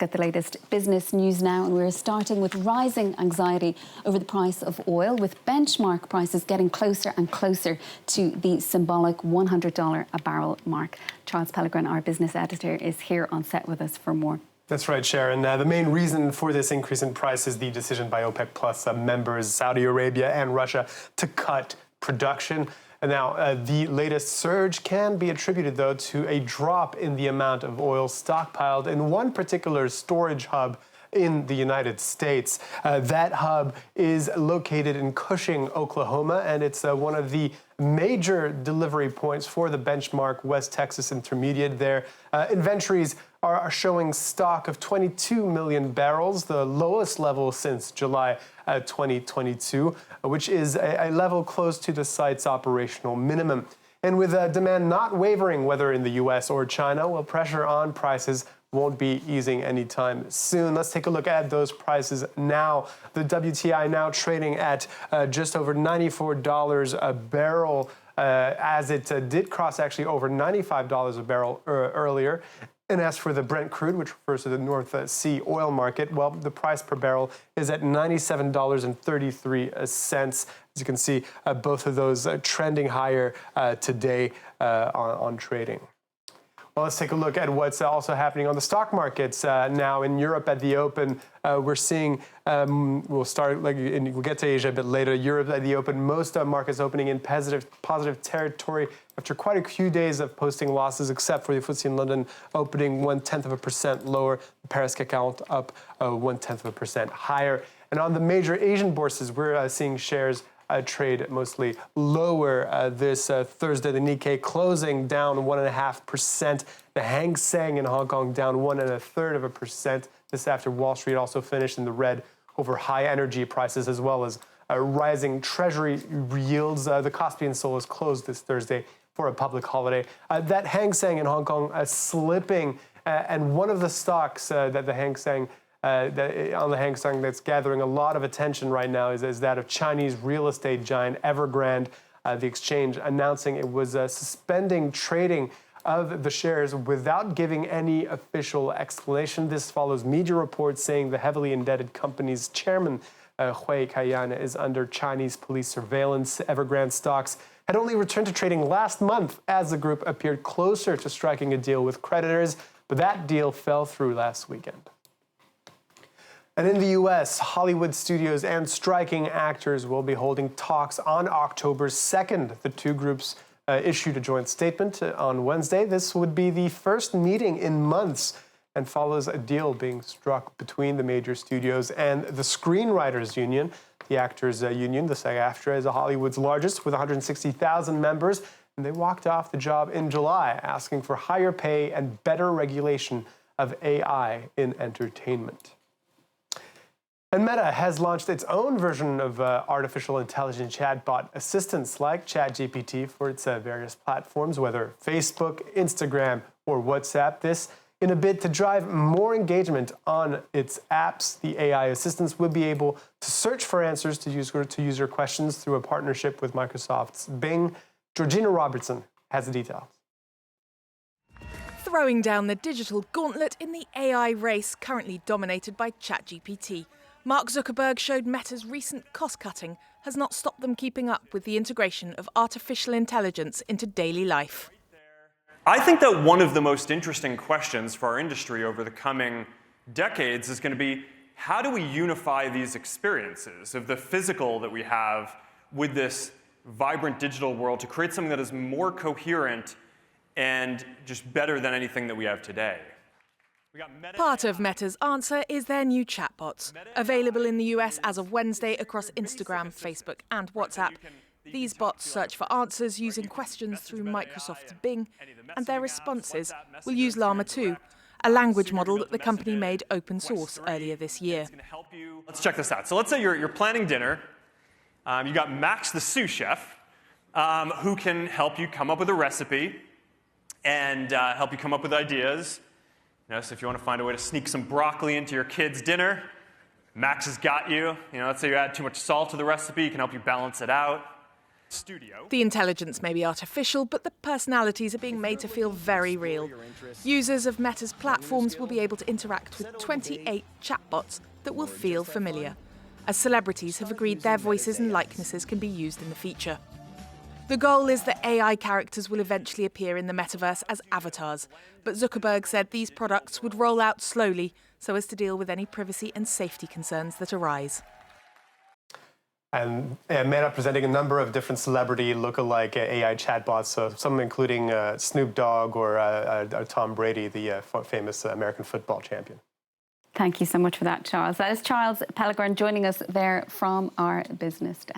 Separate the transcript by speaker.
Speaker 1: At the latest business news now, and we're starting with rising anxiety over the price of oil, with benchmark prices getting closer and closer to the symbolic $100 a barrel mark. Charles Pellegrin, our business editor, is here on set with us for more.
Speaker 2: That's right, Sharon. The main reason for this increase in price is the decision by OPEC Plus members, Saudi Arabia and Russia, to cut production. And now, the latest surge can be attributed, though, to a drop in the amount of oil stockpiled in one particular storage hub in the United States. That hub is located in Cushing, Oklahoma, and it's one of the major delivery points for the benchmark West Texas Intermediate there. Inventories are showing stock of 22 million barrels, the lowest level since July 2022, which is a level close to the site's operational minimum. And with demand not wavering, whether in the U.S. or China, well, pressure on prices won't be easing anytime soon. Let's take a look at those prices now. The WTI now trading at just over $94 a barrel, as it did cross actually over $95 a barrel earlier. And as for the Brent crude, which refers to the North Sea oil market, well, the price per barrel is at $97.33. As you can see, both of those trending higher today on trading. Well, let's take a look at what's also happening on the stock markets now in Europe at the open. We're seeing, we'll get to Asia a bit later. Europe at the open, most markets opening in positive territory after quite a few days of posting losses, except for the FTSE in London opening 0.1% lower. The Paris CAC 40 up 0.1% higher. And on the major Asian bourses, we're seeing shares trade mostly lower this Thursday. The Nikkei closing down 1.5%. The Hang Seng in Hong Kong down 1.33%. This after Wall Street also finished in the red over high energy prices as well as rising treasury yields. The Kospi in Seoul is closed this Thursday for a public holiday. That Hang Seng in Hong Kong slipping, and one of the stocks that the Hang Seng on the Hang Seng that's gathering a lot of attention right now is that of Chinese real estate giant Evergrande. The exchange announcing it was suspending trading of the shares without giving any official explanation. This follows media reports saying the heavily indebted company's chairman, Hui Kaiyan, is under Chinese police surveillance. Evergrande stocks had only returned to trading last month as the group appeared closer to striking a deal with creditors, but that deal fell through last weekend. And in the U.S., Hollywood studios and striking actors will be holding talks on October 2nd. The two groups issued a joint statement on Wednesday. This would be the first meeting in months and follows a deal being struck between the major studios and the Screenwriters Union. The Actors Union, the SAG-AFTRA, is Hollywood's largest with 160,000 members, and they walked off the job in July, asking for higher pay and better regulation of AI in entertainment. And Meta has launched its own version of artificial intelligence chatbot assistants like ChatGPT for its various platforms, whether Facebook, Instagram, or WhatsApp. This in a bid to drive more engagement on its apps. The AI assistants will be able to search for answers to user questions through a partnership with Microsoft's Bing. Georgina Robertson has the details.
Speaker 3: Throwing down the digital gauntlet in the AI race currently dominated by ChatGPT. Mark Zuckerberg showed Meta's recent cost-cutting has not stopped them keeping up with the integration of artificial intelligence into daily life.
Speaker 4: I think that one of the most interesting questions for our industry over the coming decades is going to be, how do we unify these experiences of the physical that we have with this vibrant digital world to create something that is more coherent and just better than anything that we have today?
Speaker 3: Part of Meta's answer is their new chatbots, available in the US as of Wednesday across Instagram, Facebook, and WhatsApp. These bots search for answers using questions through Microsoft's Bing, and their responses will use Llama 2, a language model that the company made open source earlier this year.
Speaker 4: Let's check this out. So let's say you're planning dinner. You got Max, the sous chef, who can help you come up with a recipe and help you come up with ideas. So if you want to find a way to sneak some broccoli into your kid's dinner, Max has got you. Let's say you add too much salt to the recipe, he can help you balance it out.
Speaker 3: The intelligence may be artificial, but the personalities are being made to feel very real. Users of Meta's platforms will be able to interact with 28 chatbots that will feel familiar, as celebrities have agreed their voices and likenesses can be used in the feature. The goal is that AI characters will eventually appear in the metaverse as avatars, but Zuckerberg said these products would roll out slowly so as to deal with any privacy and safety concerns that arise.
Speaker 2: And Meta presenting a number of different celebrity lookalike AI chatbots, so some including Snoop Dogg or Tom Brady, the famous American football champion.
Speaker 1: Thank you so much for that, Charles. That is Charles Pellegrin joining us there from our business desk.